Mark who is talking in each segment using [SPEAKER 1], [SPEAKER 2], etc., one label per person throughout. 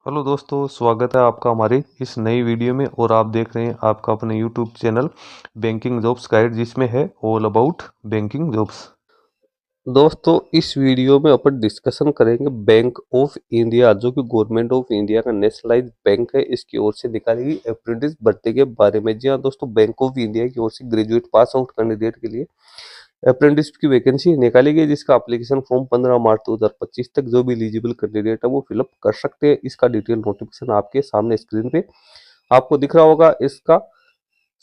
[SPEAKER 1] Hello दोस्तों, स्वागत है आपका हमारी इस नई वीडियो में। और आप देख रहे हैं आपका अपने YouTube channel banking jobs guide, जिसमें है ऑल अबाउट बैंकिंग जॉब्स। दोस्तों, इस वीडियो में अपन डिस्कशन करेंगे बैंक ऑफ इंडिया, जो कि गवर्नमेंट ऑफ इंडिया का नेशनलाइज्ड बैंक है, इसकी ओर से निकाली गई अप्रेंटिस भर्ती के बारे में। जी हाँ दोस्तों, बैंक ऑफ इंडिया की ओर से ग्रेजुएट पास आउट कैंडिडेट के लिए अप्रेंटिस की वैकेंसी निकाली गई, जिसका एप्लीकेशन फॉर्म 15 मार्च 2025 तक जो भी एलिजिबल कैंडिडेट है वो फिलअप कर सकते हैं। इसका डिटेल नोटिफिकेशन आपके सामने स्क्रीन पे आपको दिख रहा होगा। इसका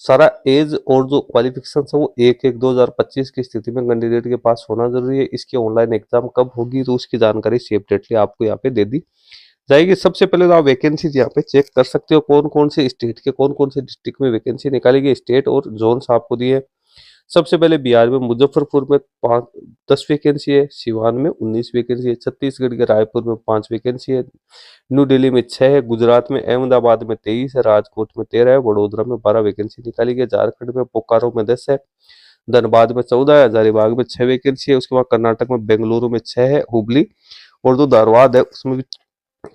[SPEAKER 1] सारा एज और जो क्वालिफिकेशन है वो 1/1/2025 की स्थिति में कैंडिडेट के पास होना जरूरी है। इसकी ऑनलाइन एग्जाम कब होगी तो उसकी जानकारी सेपरेटली आपको यहाँ पे दे दी जाएगी। सबसे पहले तो आप वैकेंसी यहाँ पे चेक कर सकते हो, कौन कौन से स्टेट के कौन कौन से डिस्ट्रिक्ट में वैकेंसी निकाली गई, स्टेट और जोन आपको दिए। सबसे पहले बिहार में मुजफ्फरपुर में 10 वैकेंसी है, सिवान में 19 वैकेंसी है, छत्तीसगढ़ के रायपुर में 5 वैकेंसी है, न्यू दिल्ली में 6 है, गुजरात में अहमदाबाद में 23 है, राजकोट में 13 है, वडोदरा में 12 वैकेंसी निकाली गई, झारखंड में बोकारो में 10 है, धनबाद में 14 है, हजारीबाग में 6 वैकेंसी है। उसके बाद कर्नाटक में बेंगलुरु में 6 है, हुबली और जो धारवाड़ है उसमें भी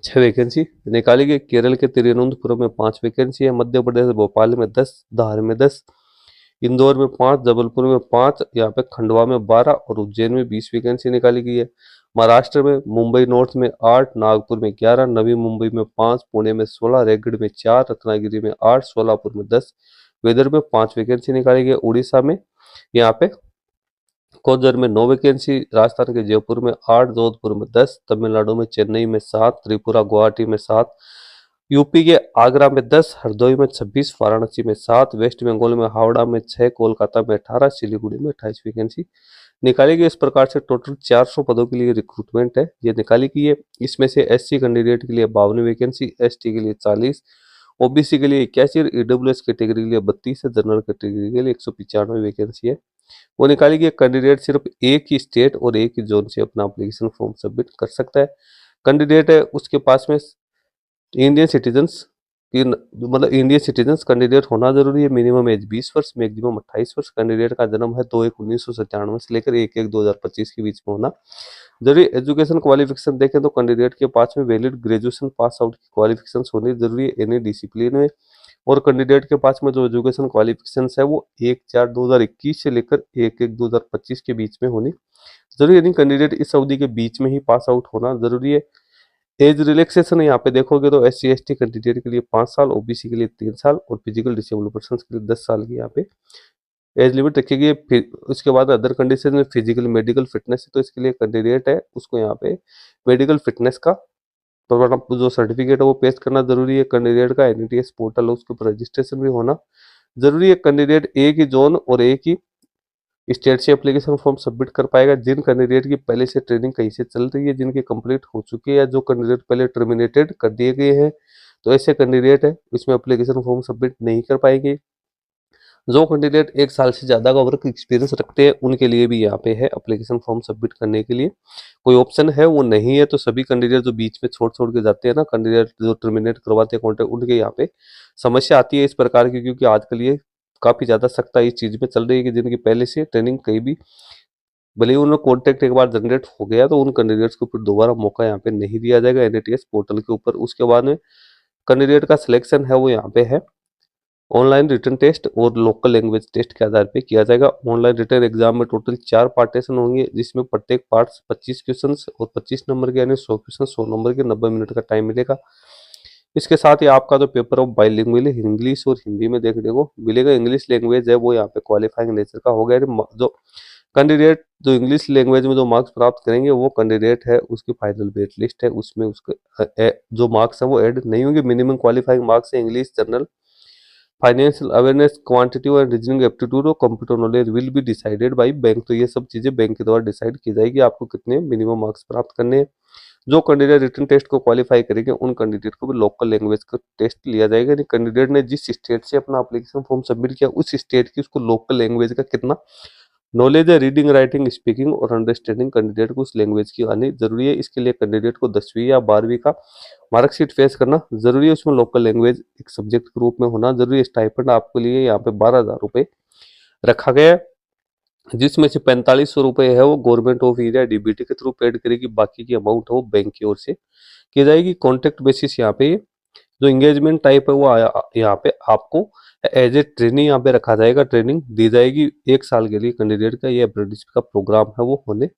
[SPEAKER 1] 6 वैकेंसी निकाली गई। केरल के तिरुवनंतपुरम में 5 वैकेंसी है, मध्य प्रदेश भोपाल में 10, धार में 10, इंदौर में 5, जबलपुर में 5, यहाँ पे खंडवा में 12 और उज्जैन में 20 वैकेंसी निकाली गई है। महाराष्ट्र में मुंबई नॉर्थ में 8, नागपुर में 11, नवी मुंबई में 5, पुणे में 16, रेगड़ में 4, रत्नागिरी में 8, सोलापुर में 10, वेदर में 5 वैकेंसी निकाली गई। उड़ीसा में यहाँ पे कोझर में 9 वैकेंसी, राजस्थान के जयपुर में 8, जोधपुर में 10, तमिलनाडु में चेन्नई में 7, त्रिपुरा गुवाहाटी में 7, यूपी के आगरा में 10, हरदोई में 26, वाराणसी में 7, वेस्ट बंगाल में हावड़ा में 6, कोलकाता में 18, सिलीगुड़ी में 28 वैकेंसी निकाली गई। इस प्रकार से टोटल 400 पदों के लिए रिक्रूटमेंट है ये निकाली गई है। इसमें से एससी कैंडिडेट के लिए 52 वैकेंसी, एसटी के लिए 40, ओबीसी के लिए 81 और ईडब्ल्यूएस कैटेगरी के लिए 32 है, जनरल कैटेगरी के लिए 195 वैकेंसी है वो निकाली गई। कैंडिडेट सिर्फ एक ही स्टेट और एक ही जोन से अपना एप्लीकेशन फॉर्म सबमिट कर सकता है। कैंडिडेट है उसके पास में इंडियन सिटीजन्स की मतलब इंडियन सिटीजन्स कैंडिडेट होना जरूरी है। मिनिमम एज 20 वर्ष, मैक्सिमम 28 वर्ष। कैंडिडेट का जन्म है 2/1/1997 से लेकर 1/1/2025 के बीच में होना जरूरी। एजुकेशन क्वालिफिकेशन देखें तो कैंडिडेट के पास में वैलिड ग्रेजुएशन पास आउट की क्वालिफिकेशन होनी जरूरी है एनी डिसिप्लिन में। और कैंडिडेट के पास में जो एजुकेशन क्वालिफिकेशन है वो 1/4/2021 से लेकर 1/1/2025 के बीच में होनी जरूरी है। यानी कैंडिडेट इस अवधि के बीच में ही पास आउट होना जरूरी है। एज रिलैक्सेशन यहाँ पे देखोगे तो S C S T candidate के लिए 5 साल, ओबीसी के लिए 3 साल और फिजिकल डिसेबल पर्सन के लिए 10 साल की यहाँ पे एज लिमिट रखी गई है। फिर उसके बाद अदर कंडीशन में फिजिकल मेडिकल फिटनेस है, तो इसके लिए कैंडिडेट है उसको यहाँ पे मेडिकल फिटनेस का तो जो सर्टिफिकेट है वो पेश करना जरूरी है। कैंडिडेट का एनईटीएस पोर्टल है उसके ऊपर रजिस्ट्रेशन भी होना जरूरी है। कैंडिडेट एक ही जोन और एक ही स्टेट से एप्लीकेशन फॉर्म सबमिट कर पाएगा। जिन कैंडिडेट की पहले से ट्रेनिंग कहीं से चल रही है, जिनकी कंप्लीट हो चुकी है, या जो कैंडिडेट पहले टर्मिनेटेड कर दिए गए हैं, तो ऐसे कैंडिडेट है इसमें एप्लीकेशन फॉर्म सबमिट नहीं कर पाएंगे। जो कैंडिडेट 1 साल से ज्यादा का वर्क एक्सपीरियंस रखते हैं उनके लिए भी यहाँ पे है एप्लीकेशन फॉर्म सबमिट करने के लिए कोई ऑप्शन है वो नहीं है। तो सभी कैंडिडेट जो बीच में छोड़ छोड़ के जाते हैं ना, कैंडिडेट जो टर्मिनेट करवाते हैं कॉन्ट्रैक्ट, उनके यहाँ पे समस्या आती है इस प्रकार की, क्योंकि आजकल ये काफी ज्यादा सख्ता इस चीज में चल रही है कि जिनकी पहले से ट्रेनिंग कहीं भी भले ही उनका कॉन्टैक्ट एक बार जनरेट हो गया तो उन कैंडिडेट्स को फिर दोबारा मौका यहाँ पे नहीं दिया जाएगा एनएटीएस पोर्टल के ऊपर। उसके बाद में कैंडिडेट का सिलेक्शन है वो यहाँ पे है ऑनलाइन रिटन टेस्ट और लोकल लैंग्वेज टेस्ट के आधार पे किया जाएगा। ऑनलाइन रिटन एग्जाम में टोटल 4 पार्टीशन होंगे, जिसमें प्रत्येक पार्ट 25 क्वेश्चन और 25 नंबर के यानी 100 क्वेश्चन 100 नंबर के 90 मिनट का टाइम मिलेगा। इसके साथ ही आपका जो पेपर ऑफ बाइलिंगुअल इंग्लिश और हिंदी में देखने को मिलेगा। इंग्लिश लैंग्वेज है वो यहाँ पे क्वालिफाइंग नेचर का होगा। जो कैंडिडेट जो इंग्लिश लैंग्वेज में जो मार्क्स प्राप्त करेंगे वो कैंडिडेट है उसकी फाइनल मेरिट लिस्ट है उसमें उसके जो मार्क्स है वो ऐड नहीं होंगे। मिनिमम क्वालिफाइंग मार्क्स है English, general, financial awareness, quantity और रीजनिंग एप्टीट्यूड और computer knowledge will be decided by bank. तो ये सब चीजें बैंक के द्वारा डिसाइड की जाएगी आपको कितने मिनिमम मार्क्स प्राप्त करने हैं। जो कैंडिडेट रिटन टेस्ट को क्वालिफाई करेंगे उन कैंडिडेट को भी लोकल लैंग्वेज का टेस्ट लिया जाएगा। यानी कैंडिडेट ने जिस स्टेट से अपना एप्लीकेशन फॉर्म सबमिट किया उस स्टेट की उसको लोकल लैंग्वेज का कितना नॉलेज है, रीडिंग राइटिंग स्पीकिंग और अंडरस्टैंडिंग कैंडिडेट को उस लैंग्वेज की आनी जरूरी है। इसके लिए कैंडिडेट को 10वीं या 12वीं का मार्कशीट फेस करना जरूरी है। उसमें लोकल लैंग्वेज एक सब्जेक्ट के रूप में होना जरूरी है। स्टाइपेंड आपके लिए यहाँ पे 12,000 रुपये रखा गया है। जिसमें से 4500 रुपये है वो गवर्नमेंट ऑफ इंडिया डीबीटी के थ्रू पेड करेगी, बाकी की अमाउंट है वो बैंक की ओर से की जाएगी। कॉन्ट्रैक्ट बेसिस यहाँ पे जो एंगेजमेंट टाइप है वो यहाँ पे आपको एज ए ट्रेनिंग यहाँ पे रखा जाएगा, ट्रेनिंग दी जाएगी 1 साल के लिए कैंडिडेट का। ये अप्रेंटिस का प्रोग्राम है वो होने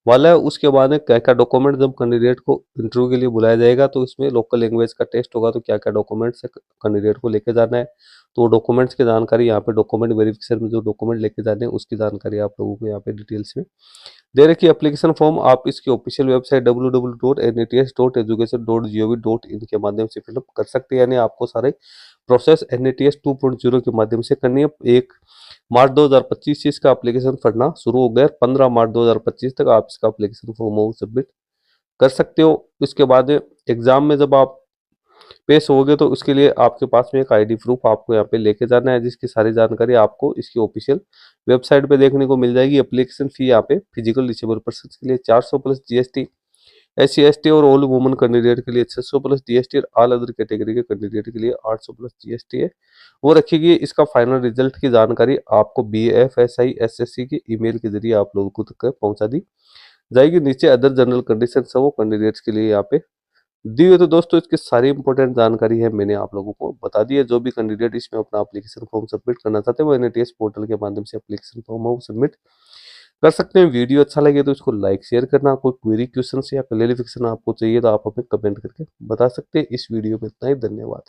[SPEAKER 1] वाला है। उसके बाद में क्या क्या डॉक्यूमेंट जब कैंडिडेट को इंटरव्यू के लिए बुलाया जाएगा तो इसमें लोकल लैंग्वेज का टेस्ट होगा, तो क्या क्या डॉक्यूमेंट्स कैंडिडेट को लेके जाना है, तो डॉक्यूमेंट्स की जानकारी यहाँ पे डॉक्यूमेंट वेरिफिकेशन में जो डॉक्यूमेंट लेके जाने हैं उसकी जानकारी आप लोगों को यहाँ पे डिटेल्स में दे रखी है। एप्लीकेशन फॉर्म आप इसकी ऑफिशियल वेबसाइट www.nats.education.gov.in के माध्यम से फिलअप कर सकते हैं, यानी आपको सारे प्रोसेस NATS 2.0 के माध्यम से करनी है। 1 मार्च 2025 से इसका एप्लीकेशन भरना शुरू हो गया। 15 मार्च 2025 तक आप इसका एप्लीकेशन फॉर्म सबमिट कर सकते हो। इसके बाद एग्जाम में जब आप पेश होगे तो उसके लिए आपके पास में एक आईडी प्रूफ आपको यहाँ पे लेके जाना है, जिसकी सारी जानकारी आपको इसकी ऑफिशियल वेबसाइट पे देखने को मिल जाएगी। एप्लीकेशन फी यहाँ पे फिजिकल डिसेबल पर्सन के लिए 400 प्लस GST, SC ST और ऑल वुमन कैंडिडेट के लिए 600 प्लस GST और ऑल अदर कैटेगरी के कैंडिडेट के लिए 800 प्लस GST है वो रखी गई। इसका फाइनल रिजल्ट की जानकारी आपको BFSI SSC के ईमेल के जरिए आप लोगों को तक पहुंचा दी जाएगी। नीचे अदर जनरल कंडीशन है वो कैंडिडेट्स के लिए यहाँ पे दी हुई। तो दोस्तों इसकी सारी इंपॉर्टेंट जानकारी है मैंने आप लोगों को बता दी है। जो भी कैंडिडेट इसमें अपना एप्लीकेशन फॉर्म सबमिट करना चाहते हैं वो NATS पोर्टल के माध्यम से एप्लीकेशन फॉर्म वो सबमिट कर सकते हैं। वीडियो अच्छा लगे तो इसको लाइक शेयर करना। कोई क्वेरी क्वेश्चन या क्लेरिफिकेशन आपको चाहिए तो आप हमें कमेंट करके बता सकते हैं। इस वीडियो में इतना ही, धन्यवाद।